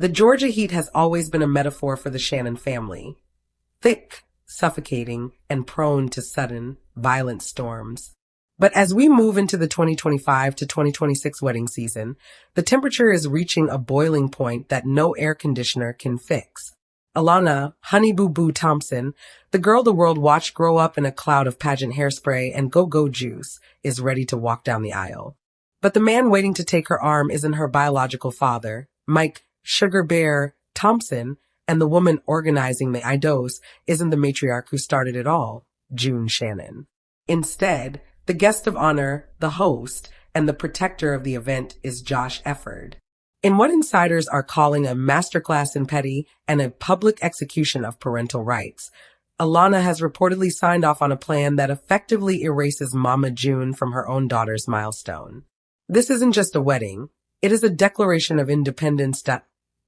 The Georgia heat has always been a metaphor for the Shannon family. Thick, suffocating, and prone to sudden, violent storms. But as we move into the 2025 to 2026 wedding season, the temperature is reaching a boiling point that no air conditioner can fix. Alana, Honey Boo Boo Thompson, the girl the world watched grow up in a cloud of pageant hairspray and go-go juice, is ready to walk down the aisle. But the man waiting to take her arm isn't her biological father, Mike Sugar Bear Thompson, and the woman organizing the idos isn't the matriarch who started it all, June Shannon. Instead, the guest of honor, the host, and the protector of the event is Josh Efird. In what insiders are calling a masterclass in petty and a public execution of parental rights, Alana has reportedly signed off on a plan that effectively erases Mama June from her own daughter's milestone. This isn't just a wedding. It is a declaration of independence.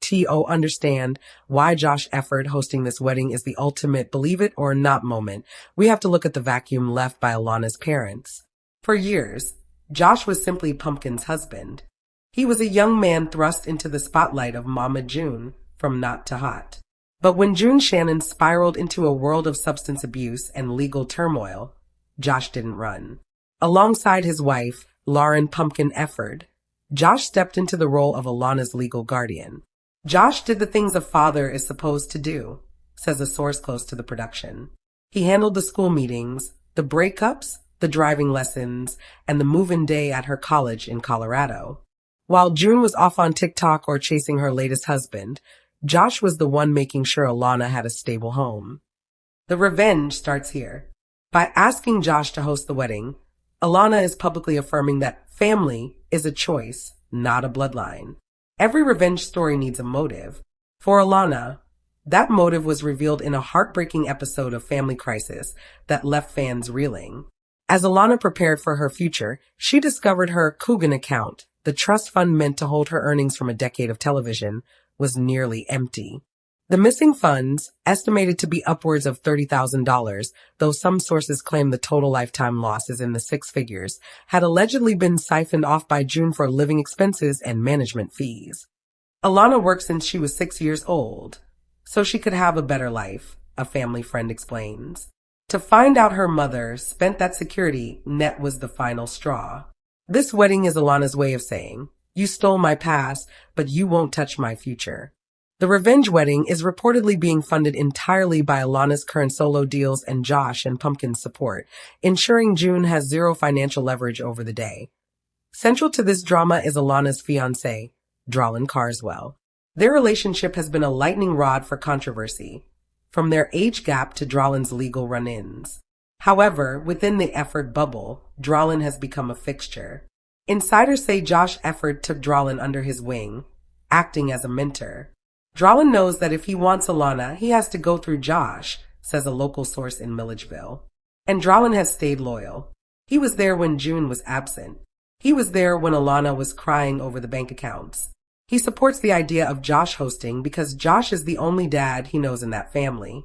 To understand why Josh Efird hosting this wedding is the ultimate believe it or not moment, we have to look at the vacuum left by Alana's parents. For years, Josh was simply Pumpkin's husband. He was a young man thrust into the spotlight of Mama June from not to hot. But when June Shannon spiraled into a world of substance abuse and legal turmoil, Josh didn't run. Alongside his wife, Lauryn Pumpkin Efird, Josh stepped into the role of Alana's legal guardian. Josh did the things a father is supposed to do, says a source close to the production. He handled the school meetings, the breakups, the driving lessons, and the move-in day at her college in Colorado. While June was off on TikTok or chasing her latest husband, Josh was the one making sure Alana had a stable home. The revenge starts here. By asking Josh to host the wedding, Alana is publicly affirming that family is a choice, not a bloodline. Every revenge story needs a motive. For Alana, that motive was revealed in a heartbreaking episode of Family Crisis that left fans reeling. As Alana prepared for her future, she discovered her Coogan account, the trust fund meant to hold her earnings from a decade of television, was nearly empty. The missing funds, estimated to be upwards of $30,000, though some sources claim the total lifetime loss is in the six figures, had allegedly been siphoned off by June for living expenses and management fees. Alana worked since she was 6 years old, so she could have a better life, a family friend explains. To find out her mother spent that security net was the final straw. This wedding is Alana's way of saying, you stole my past, but you won't touch my future. The revenge wedding is reportedly being funded entirely by Alana's current solo deals and Josh and Pumpkin's support, ensuring June has zero financial leverage over the day. Central to this drama is Alana's fiancé, Lauryn Carswell. Their relationship has been a lightning rod for controversy, from their age gap to Lauryn's legal run-ins. However, within the Efird bubble, Lauryn has become a fixture. Insiders say Josh Efird took Lauryn under his wing, acting as a mentor. Lauryn knows that if he wants Alana, he has to go through Josh, says a local source in Milledgeville. And Lauryn has stayed loyal. He was there when June was absent. He was there when Alana was crying over the bank accounts. He supports the idea of Josh hosting because Josh is the only dad he knows in that family.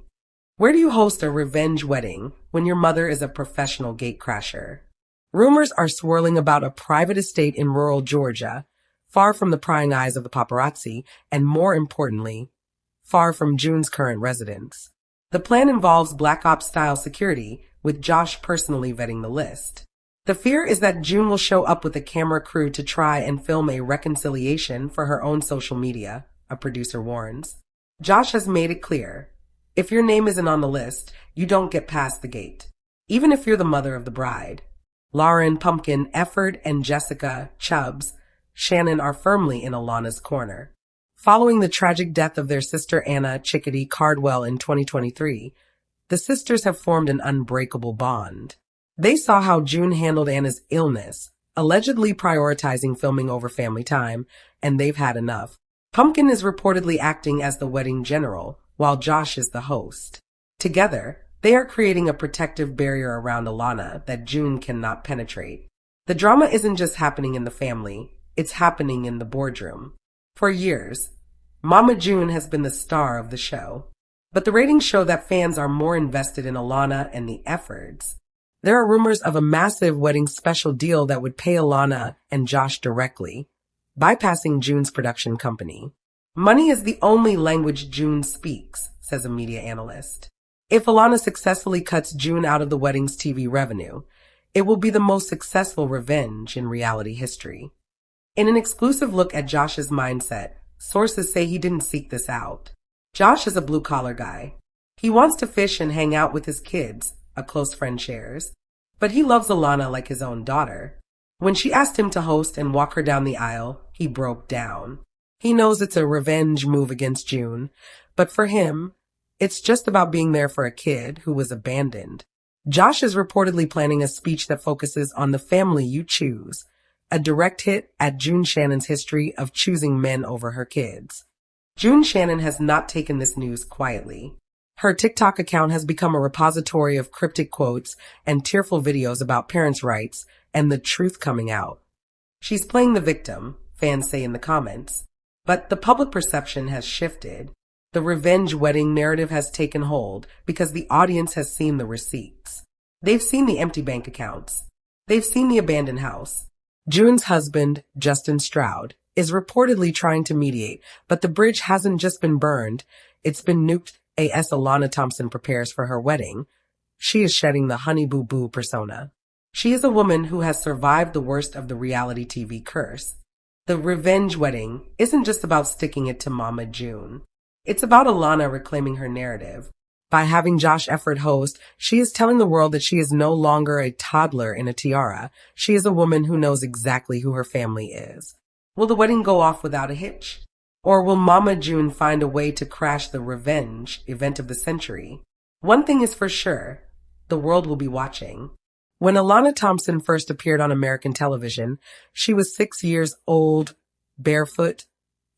Where do you host a revenge wedding when your mother is a professional gatecrasher? Rumors are swirling about a private estate in rural Georgia, far from the prying eyes of the paparazzi, and more importantly, far from June's current residence. The plan involves Black Ops-style security, with Josh personally vetting the list. The fear is that June will show up with a camera crew to try and film a reconciliation for her own social media, a producer warns. Josh has made it clear, if your name isn't on the list, you don't get past the gate, even if you're the mother of the bride. Lauryn, Pumpkin, Efird, and Jessica Chubbs Shannon are firmly in Alana's corner. Following the tragic death of their sister Anna Chickadee Cardwell in 2023, the sisters have formed an unbreakable bond. They saw how June handled Anna's illness, allegedly prioritizing filming over family time, and they've had enough. Pumpkin is reportedly acting as the wedding general, while Josh is the host. Together, they are creating a protective barrier around Alana that June cannot penetrate. The drama isn't just happening in the family, it's happening in the boardroom. For years, Mama June has been the star of the show. But the ratings show that fans are more invested in Alana and the Efirds. There are rumors of a massive wedding special deal that would pay Alana and Josh directly, bypassing June's production company. Money is the only language June speaks, says a media analyst. If Alana successfully cuts June out of the wedding's TV revenue, it will be the most successful revenge in reality history. In an exclusive look at Josh's mindset, sources say he didn't seek this out. Josh is a blue-collar guy. He wants to fish and hang out with his kids, a close friend shares. But he loves Alana like his own daughter. When she asked him to host and walk her down the aisle, he broke down. He knows it's a revenge move against June, but for him, it's just about being there for a kid who was abandoned. Josh is reportedly planning a speech that focuses on the family you choose, a direct hit at June Shannon's history of choosing men over her kids. June Shannon has not taken this news quietly. Her TikTok account has become a repository of cryptic quotes and tearful videos about parents' rights and the truth coming out. She's playing the victim, fans say in the comments. But the public perception has shifted. The revenge wedding narrative has taken hold because the audience has seen the receipts. They've seen the empty bank accounts. They've seen the abandoned house. June's husband, Justin Stroud, is reportedly trying to mediate, but the bridge hasn't just been burned, it's been nuked as Alana Thompson prepares for her wedding. She is shedding the honey boo boo persona. She is a woman who has survived the worst of the reality TV curse. The revenge wedding isn't just about sticking it to Mama June. It's about Alana reclaiming her narrative. By having Josh Efird host, she is telling the world that she is no longer a toddler in a tiara. She is a woman who knows exactly who her family is. Will the wedding go off without a hitch? Or will Mama June find a way to crash the revenge event of the century? One thing is for sure, the world will be watching. When Alana Thompson first appeared on American television, she was 6 years old, barefoot,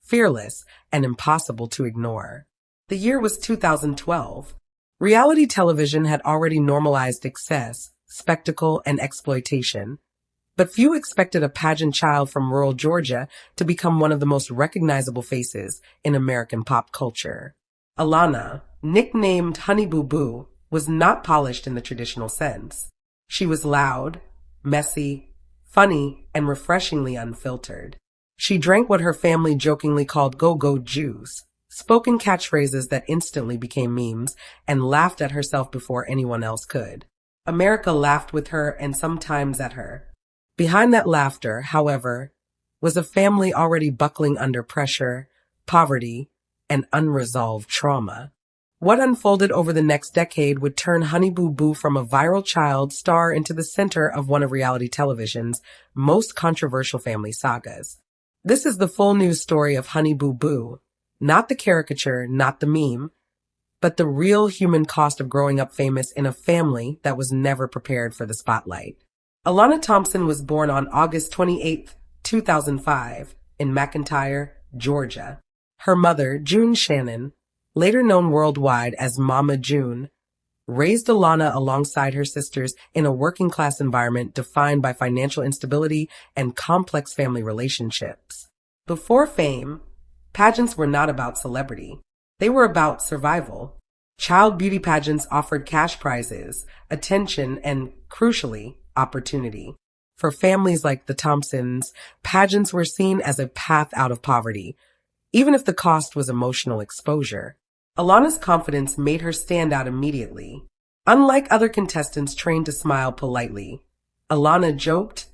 fearless, and impossible to ignore. The year was 2012. Reality television had already normalized excess, spectacle, and exploitation. But few expected a pageant child from rural Georgia to become one of the most recognizable faces in American pop culture. Alana, nicknamed Honey Boo Boo, was not polished in the traditional sense. She was loud, messy, funny, and refreshingly unfiltered. She drank what her family jokingly called go-go juice, spoke in catchphrases that instantly became memes, and laughed at herself before anyone else could. America laughed with her and sometimes at her. Behind that laughter, however, was a family already buckling under pressure, poverty, and unresolved trauma. What unfolded over the next decade would turn Honey Boo Boo from a viral child star into the center of one of reality television's most controversial family sagas. This is the full news story of Honey Boo Boo, not the caricature, not the meme, but the real human cost of growing up famous in a family that was never prepared for the spotlight. Alana Thompson was born on August 28, 2005, in McIntyre, Georgia. Her mother, June Shannon, later known worldwide as Mama June, raised Alana alongside her sisters in a working-class environment defined by financial instability and complex family relationships. Before fame, pageants were not about celebrity. They were about survival. Child beauty pageants offered cash prizes, attention, and, crucially, opportunity. For families like the Thompsons, pageants were seen as a path out of poverty, even if the cost was emotional exposure. Alana's confidence made her stand out immediately. Unlike other contestants trained to smile politely, Alana joked,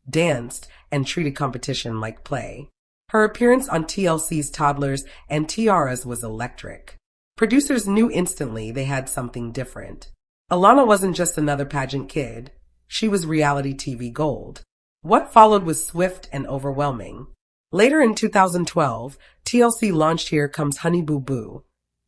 danced, and treated competition like play. Her appearance on TLC's Toddlers and Tiaras was electric. Producers knew instantly they had something different. Alana wasn't just another pageant kid. She was reality TV gold. What followed was swift and overwhelming. Later in 2012, TLC launched Here Comes Honey Boo Boo,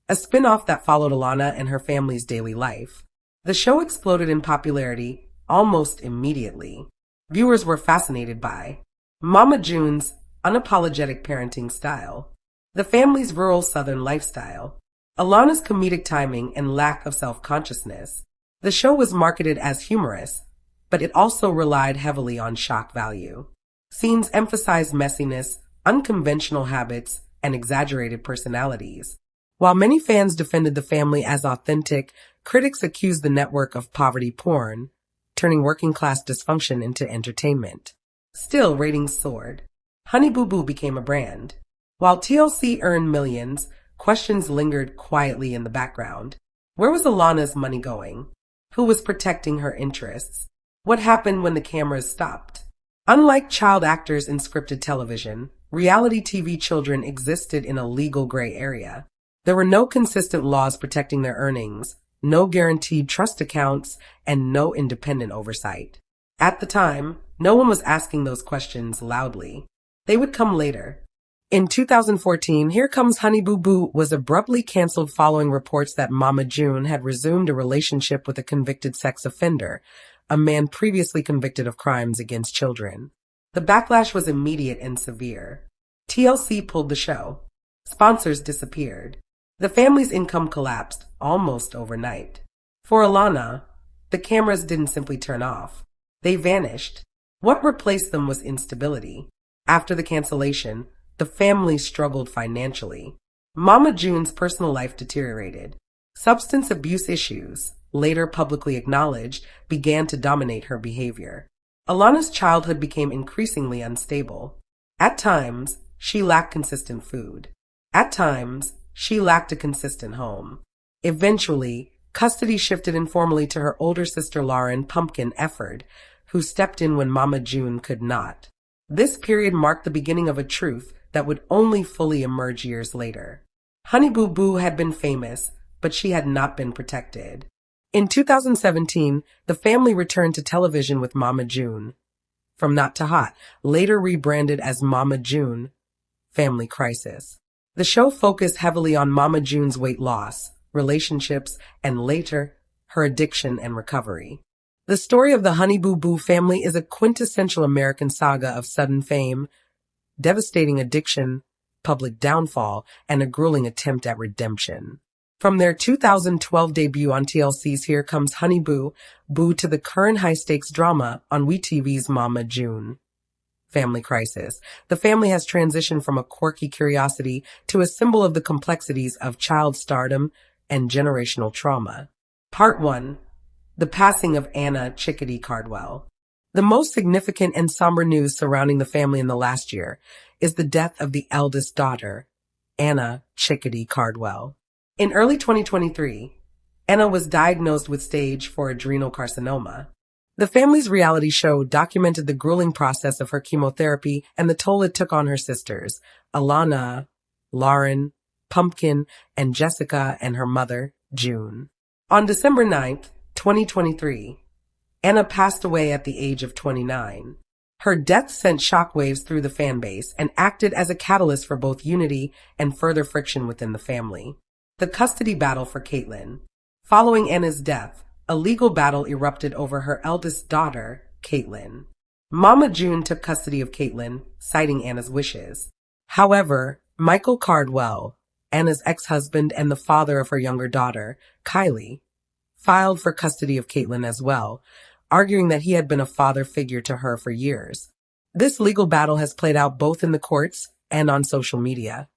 a spin-off that followed Alana and her family's daily life. The show exploded in popularity almost immediately. Viewers were fascinated by Mama June's unapologetic parenting style, the family's rural Southern lifestyle, Alana's comedic timing and lack of self-consciousness. The show was marketed as humorous, but it also relied heavily on shock value. Scenes emphasized messiness, unconventional habits, and exaggerated personalities. While many fans defended the family as authentic, critics accused the network of poverty porn, turning working-class dysfunction into entertainment. Still, ratings soared. Honey Boo Boo became a brand. While TLC earned millions, questions lingered quietly in the background. Where was Alana's money going? Who was protecting her interests? What happened when the cameras stopped? Unlike child actors in scripted television, reality TV children existed in a legal gray area. There were no consistent laws protecting their earnings, no guaranteed trust accounts, and no independent oversight. At the time, no one was asking those questions loudly. They would come later. In 2014, Here Comes Honey Boo Boo was abruptly canceled following reports that Mama June had resumed a relationship with a convicted sex offender, a man previously convicted of crimes against children. The backlash was immediate and severe. TLC pulled the show. Sponsors disappeared. The family's income collapsed almost overnight. For Alana, the cameras didn't simply turn off. They vanished. What replaced them was instability. After the cancellation, the family struggled financially. Mama June's personal life deteriorated. Substance abuse issues, later publicly acknowledged, began to dominate her behavior. Alana's childhood became increasingly unstable. At times, she lacked consistent food. At times, she lacked a consistent home. Eventually, custody shifted informally to her older sister Lauryn "Pumpkin" Efird, who stepped in when Mama June could not. This period marked the beginning of a truth that would only fully emerge years later. Honey Boo Boo had been famous, but she had not been protected. In 2017, the family returned to television with Mama June. From Not to Hot, later rebranded as Mama June, Family Crisis. The show focused heavily on Mama June's weight loss, relationships, and later, her addiction and recovery. The story of the Honey Boo Boo family is a quintessential American saga of sudden fame, devastating addiction, public downfall, and a grueling attempt at redemption. From their 2012 debut on TLC's Here Comes Honey Boo Boo to the current high-stakes drama on WeTV's Mama June, Family Crisis, the family has transitioned from a quirky curiosity to a symbol of the complexities of child stardom and generational trauma. Part 1. The passing of Anna Chickadee Cardwell. The most significant and somber news surrounding the family in the last year is the death of the eldest daughter, Anna Chickadee Cardwell. In early 2023, Anna was diagnosed with stage 4 adrenal carcinoma. The family's reality show documented the grueling process of her chemotherapy and the toll it took on her sisters, Alana, Lauryn, Pumpkin, and Jessica, and her mother, June. On December 9th, 2023, Anna passed away at the age of 29. Her death sent shockwaves through the fan base and acted as a catalyst for both unity and further friction within the family. The custody battle for Caitlyn. Following Anna's death, a legal battle erupted over her eldest daughter, Caitlyn. Mama June took custody of Caitlyn, citing Anna's wishes. However, Michael Cardwell, Anna's ex-husband and the father of her younger daughter, Kylie, filed for custody of Caitlyn as well, arguing that he had been a father figure to her for years. This legal battle has played out both in the courts and on social media,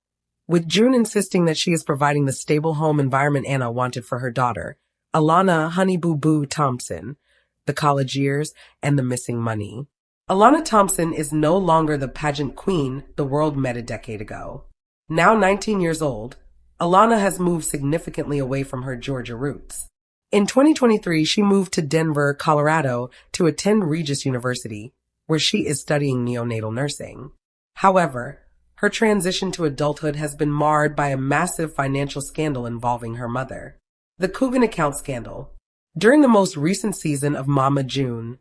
with June insisting that she is providing the stable home environment Anna wanted for her daughter, Alana Honey Boo Boo Thompson, the college years, and the missing money. Alana Thompson is no longer the pageant queen the world met a decade ago. Now 19 years old, Alana has moved significantly away from her Georgia roots. In 2023, she moved to Denver, Colorado to attend Regis University, where she is studying neonatal nursing. However, her transition to adulthood has been marred by a massive financial scandal involving her mother. The Coogan account scandal. During the most recent season of Mama June,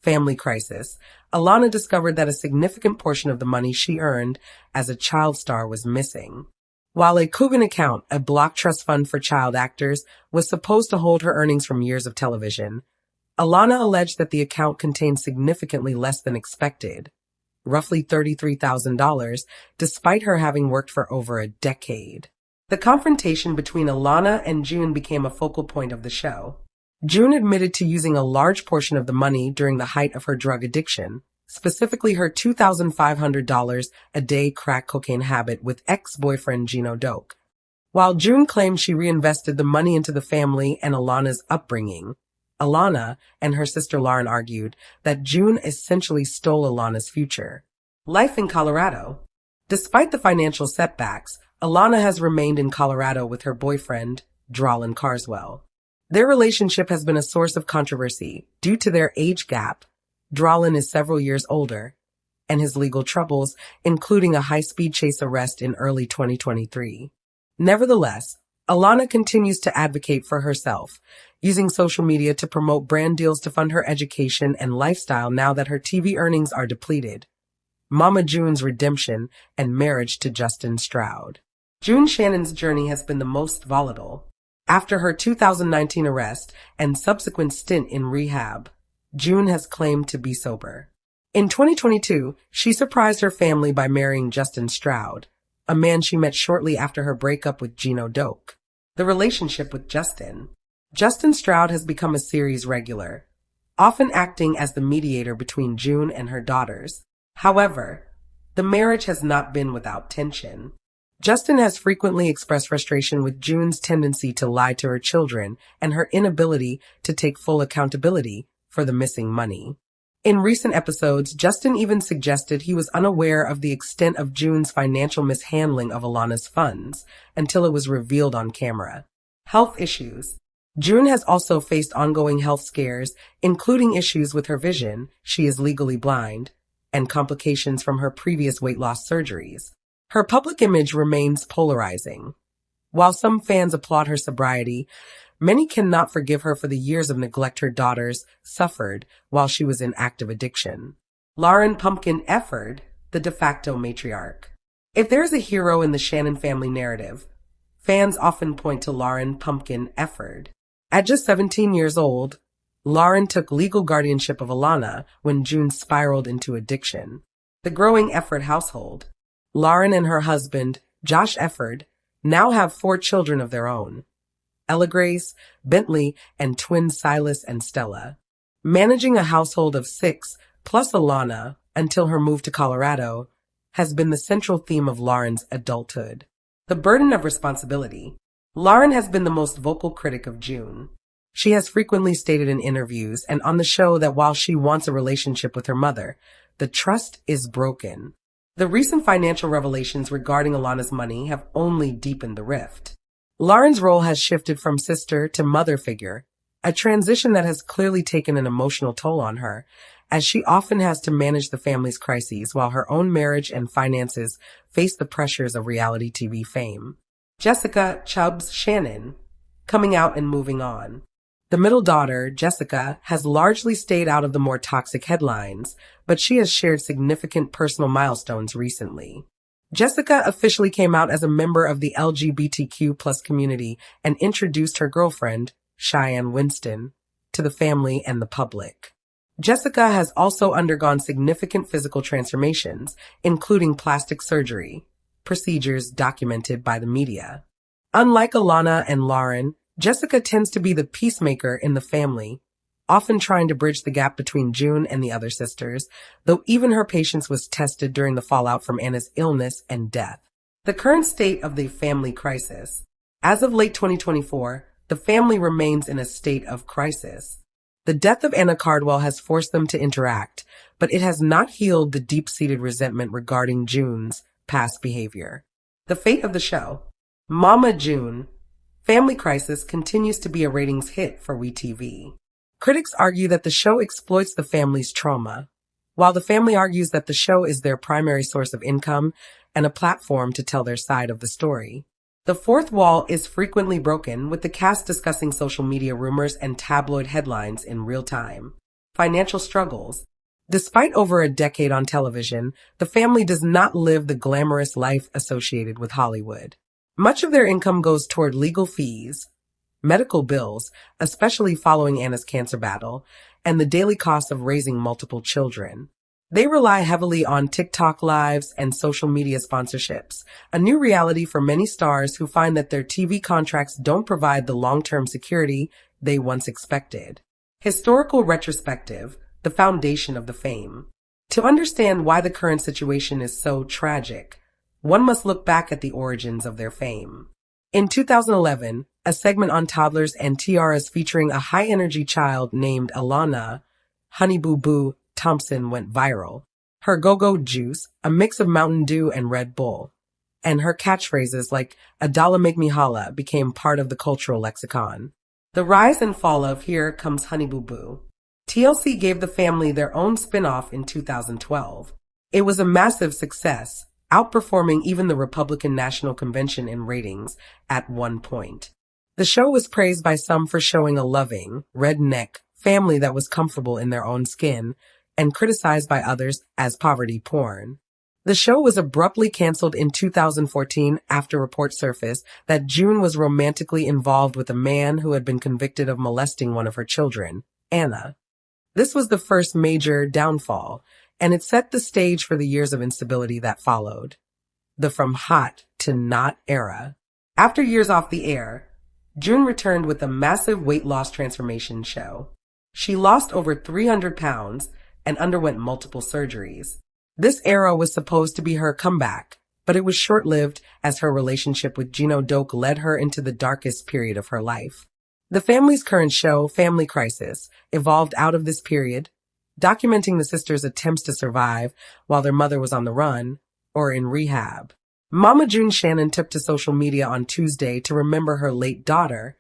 Family Crisis, Alana discovered that a significant portion of the money she earned as a child star was missing. While a Coogan account, a block trust fund for child actors, was supposed to hold her earnings from years of television, Alana alleged that the account contained significantly less than expected, roughly $33,000, despite her having worked for over a decade. The confrontation between Alana and June became a focal point of the show. June admitted to using a large portion of the money during the height of her drug addiction, specifically her $2,500 a day crack cocaine habit with ex-boyfriend Gino Doak. While June claimed she reinvested the money into the family and Alana's upbringing, Alana and her sister Lauryn argued that June essentially stole Alana's future. Life in Colorado. Despite the financial setbacks, Alana has remained in Colorado with her boyfriend, Lauryn Carswell. Their relationship has been a source of controversy due to their age gap. Lauryn is several years older, and his legal troubles, including a high-speed chase arrest in early 2023. Nevertheless, Alana continues to advocate for herself, using social media to promote brand deals to fund her education and lifestyle now that her TV earnings are depleted. Mama June's redemption and marriage to Justin Stroud. June Shannon's journey has been the most volatile. After her 2019 arrest and subsequent stint in rehab, June has claimed to be sober. In 2022, she surprised her family by marrying Justin Stroud, a man she met shortly after her breakup with Gino Doak. The relationship with Justin Stroud has become a series regular, often acting as the mediator between June and her daughters. However, the marriage has not been without tension. Justin has frequently expressed frustration with June's tendency to lie to her children and her inability to take full accountability for the missing money. In recent episodes, Justin even suggested he was unaware of the extent of June's financial mishandling of Alana's funds until it was revealed on camera. Health issues. June has also faced ongoing health scares, including issues with her vision, she is legally blind, and complications from her previous weight loss surgeries. Her public image remains polarizing. While some fans applaud her sobriety, many cannot forgive her for the years of neglect her daughters suffered while she was in active addiction. Lauryn Pumpkin Efird, the de facto matriarch. If there is a hero in the Shannon family narrative, fans often point to Lauryn Pumpkin Efird. At just 17 years old, Lauryn took legal guardianship of Alana when June spiraled into addiction. The growing Efird household. Lauryn and her husband, Josh Efird, now have 4 children of their own: Ella Grace, Bentley, and twins Silas and Stella. Managing a household of 6, plus Alana, until her move to Colorado, has been the central theme of Lauryn's adulthood. The burden of responsibility. Lauryn has been the most vocal critic of June. She has frequently stated in interviews and on the show that while she wants a relationship with her mother, the trust is broken. The recent financial revelations regarding Alana's money have only deepened the rift. Lauryn's role has shifted from sister to mother figure, a transition that has clearly taken an emotional toll on her, as she often has to manage the family's crises while her own marriage and finances face the pressures of reality TV fame. Jessica Chubbs Shannon, coming out and moving on. The middle daughter, Jessica, has largely stayed out of the more toxic headlines, but she has shared significant personal milestones recently. Jessica officially came out as a member of the LGBTQ+ community and introduced her girlfriend, Cheyenne Winston, to the family and the public. Jessica has also undergone significant physical transformations, including plastic surgery, procedures documented by the media. Unlike Alana and Lauryn, Jessica tends to be the peacemaker in the family, often trying to bridge the gap between June and the other sisters, though even her patience was tested during the fallout from Anna's illness and death. The current state of the family crisis. As of late 2024, the family remains in a state of crisis. The death of Anna Cardwell has forced them to interact, but it has not healed the deep-seated resentment regarding June's past behavior. The fate of the show. Mama June. Family Crisis continues to be a ratings hit for WeTV. Critics argue that the show exploits the family's trauma, while the family argues that the show is their primary source of income and a platform to tell their side of the story. The fourth wall is frequently broken, with the cast discussing social media rumors and tabloid headlines in real time. Financial struggles. Despite over a decade on television, the family does not live the glamorous life associated with Hollywood. Much of their income goes toward legal fees, medical bills, especially following Anna's cancer battle, and the daily cost of raising multiple children. They rely heavily on TikTok lives and social media sponsorships, a new reality for many stars who find that their TV contracts don't provide the long-term security they once expected. Historical retrospective, the foundation of the fame. To understand why the current situation is so tragic, one must look back at the origins of their fame. In 2011, a segment on toddlers and tiaras featuring a high-energy child named Alana, Honey Boo Boo Thompson, went viral. Her go-go juice, a mix of Mountain Dew and Red Bull, and her catchphrases like "Adala make me holla" became part of the cultural lexicon. The rise and fall of Here Comes Honey Boo Boo. TLC gave the family their own spin-off in 2012. It was a massive success, outperforming even the Republican National Convention in ratings at one point. The show was praised by some for showing a loving, redneck family that was comfortable in their own skin, and criticized by others as poverty porn. The show was abruptly canceled in 2014 after reports surfaced that June was romantically involved with a man who had been convicted of molesting one of her children, Anna. This was the first major downfall, and it set the stage for the years of instability that followed. The from hot to not era. After years off the air, June returned with a massive weight loss transformation show. She lost over 300 pounds and underwent multiple surgeries. This era was supposed to be her comeback, but it was short-lived as her relationship with Gino Doak led her into the darkest period of her life. The family's current show, Family Crisis, evolved out of this period, documenting the sisters' attempts to survive while their mother was on the run or in rehab. Mama June Shannon took to social media on Tuesday to remember her late daughter,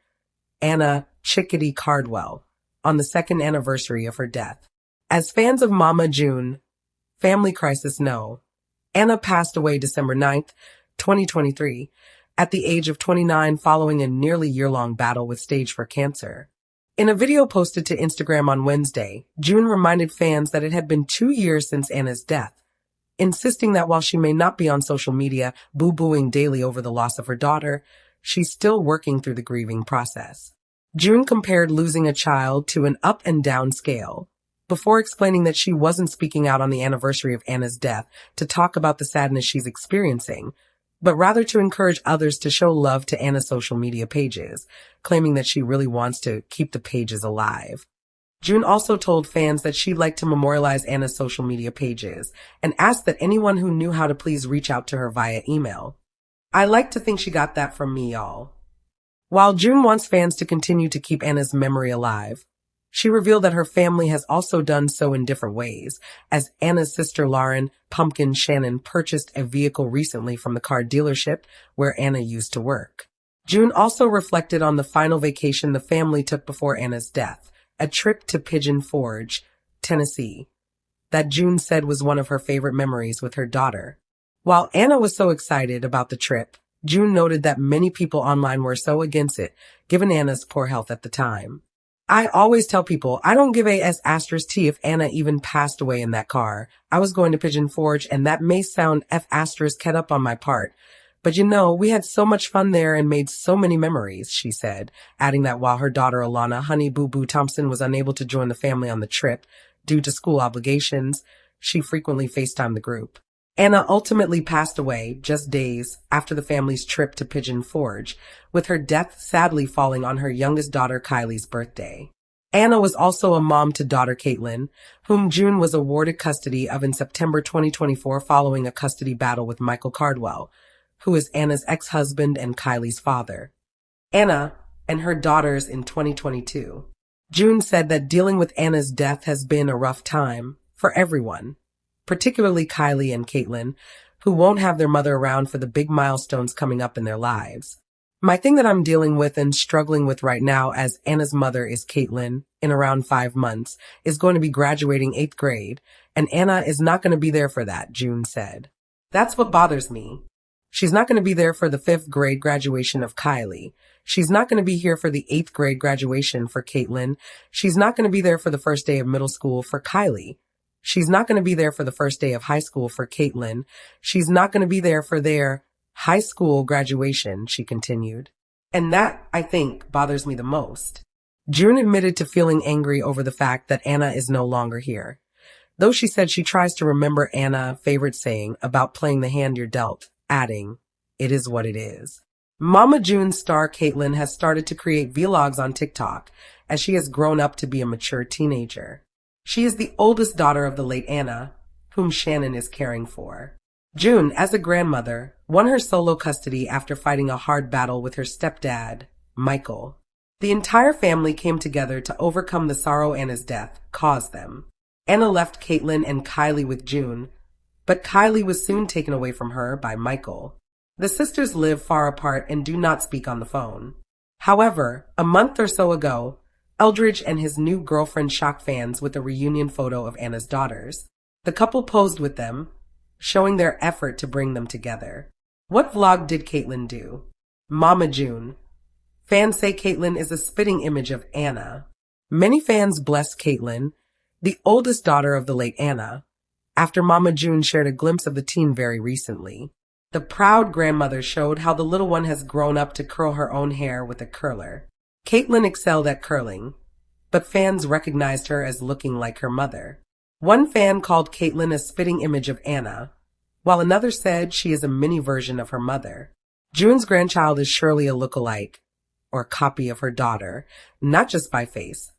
Anna Chickadee Cardwell, on the second anniversary of her death. As fans of Mama June, Family Crisis know, Anna passed away December 9th, 2023, at the age of 29 following a nearly year-long battle with stage 4 cancer. In a video posted to Instagram on Wednesday, June reminded fans that it had been 2 years since Anna's death, insisting that while she may not be on social media boo-booing daily over the loss of her daughter, she's still working through the grieving process. June compared losing a child to an up and down scale, before explaining that she wasn't speaking out on the anniversary of Anna's death to talk about the sadness she's experiencing, but rather to encourage others to show love to Anna's social media pages, claiming that she really wants to keep the pages alive. June also told fans that she'd like to memorialize Anna's social media pages and asked that anyone who knew how to please reach out to her via email. "I like to think she got that from me, y'all." While June wants fans to continue to keep Anna's memory alive, she revealed that her family has also done so in different ways, as Anna's sister Lauryn "Pumpkin" Shannon purchased a vehicle recently from the car dealership where Anna used to work. June also reflected on the final vacation the family took before Anna's death, a trip to Pigeon Forge, Tennessee, that June said was one of her favorite memories with her daughter. While Anna was so excited about the trip, June noted that many people online were so against it, given Anna's poor health at the time. "I always tell people I don't give a s*t if Anna even passed away in that car. I was going to Pigeon Forge, and that may sound f*** up on my part. But we had so much fun there and made so many memories," she said, adding that while her daughter Alana Honey Boo Boo Thompson was unable to join the family on the trip due to school obligations, she frequently FaceTimed the group. Anna ultimately passed away just days after the family's trip to Pigeon Forge, with her death sadly falling on her youngest daughter Kylie's birthday. Anna was also a mom to daughter Caitlin, whom June was awarded custody of in September 2024 following a custody battle with Michael Cardwell, who is Anna's ex-husband and Kylie's father. Anna and her daughters in 2022. June said that dealing with Anna's death has been a rough time for everyone, particularly Kylie and Caitlin, who won't have their mother around for the big milestones coming up in their lives. "My thing that I'm dealing with and struggling with right now as Anna's mother is Caitlin, in around 5 months, is going to be graduating 8th grade, and Anna is not going to be there for that," June said. "That's what bothers me. She's not going to be there for the 5th grade graduation of Kylie. She's not going to be here for the 8th grade graduation for Caitlin. She's not going to be there for the first day of middle school for Kylie. She's not going to be there for the first day of high school for Caitlin. She's not going to be there for their high school graduation," she continued. "And that, I think, bothers me the most." June admitted to feeling angry over the fact that Anna is no longer here, though she said she tries to remember Anna's favorite saying about playing the hand you're dealt, adding, "It is what it is." Mama June's star Caitlin has started to create vlogs on TikTok as she has grown up to be a mature teenager. She is the oldest daughter of the late Anna, whom Shannon is caring for. June, as a grandmother, won her solo custody after fighting a hard battle with her stepdad, Michael. The entire family came together to overcome the sorrow Anna's death caused them. Anna left Caitlin and Kylie with June, but Kylie was soon taken away from her by Michael. The sisters live far apart and do not speak on the phone. However, a month or so ago, Eldridge and his new girlfriend shocked fans with a reunion photo of Anna's daughters. The couple posed with them, showing their effort to bring them together. What vlog did Caitlin do? Mama June. Fans say Caitlin is a spitting image of Anna. Many fans blessed Caitlin, the oldest daughter of the late Anna, after Mama June shared a glimpse of the teen very recently. The proud grandmother showed how the little one has grown up to curl her own hair with a curler. Caitlin excelled at curling, but fans recognized her as looking like her mother. One fan called Caitlin a spitting image of Anna, while another said she is a mini version of her mother. June's grandchild is surely a look-alike, or copy of her daughter, not just by face,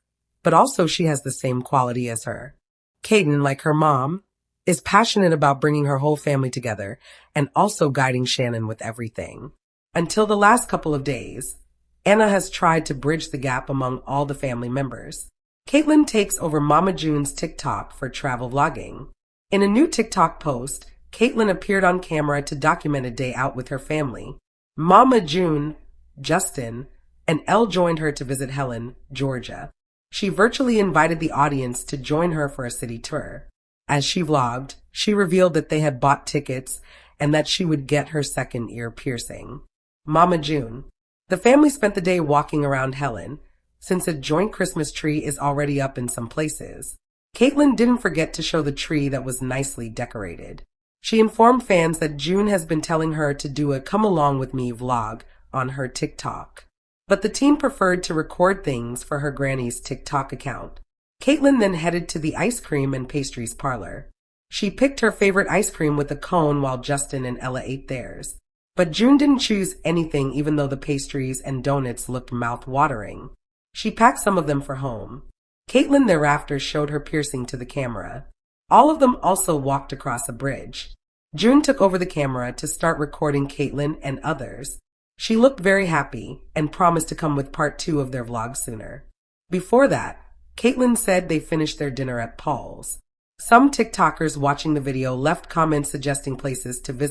but also she has the same quality as her. Caden, like her mom, is passionate about bringing her whole family together and also guiding Shannon with everything. Until the last couple of days, Anna has tried to bridge the gap among all the family members. Caitlin takes over Mama June's TikTok for travel vlogging. In a new TikTok post, Caitlin appeared on camera to document a day out with her family. Mama June, Justin, and Elle joined her to visit Helen, Georgia. She virtually invited the audience to join her for a city tour. As she vlogged, she revealed that they had bought tickets and that she would get her second ear piercing. Mama June. The family spent the day walking around Helen, since a joint Christmas tree is already up in some places. Caitlin didn't forget to show the tree that was nicely decorated. She informed fans that June has been telling her to do a Come Along With Me vlog on her TikTok. But the teen preferred to record things for her granny's TikTok account. Caitlin then headed to the ice cream and pastries parlor. She picked her favorite ice cream with a cone while Justin and Ella ate theirs. But June didn't choose anything even though the pastries and donuts looked mouth-watering. She packed some of them for home. Caitlin thereafter showed her piercing to the camera. All of them also walked across a bridge. June took over the camera to start recording Caitlin and others. She looked very happy and promised to come with part 2 of their vlog sooner. Before that, Caitlin said they finished their dinner at Paul's. Some TikTokers watching the video left comments suggesting places to visit.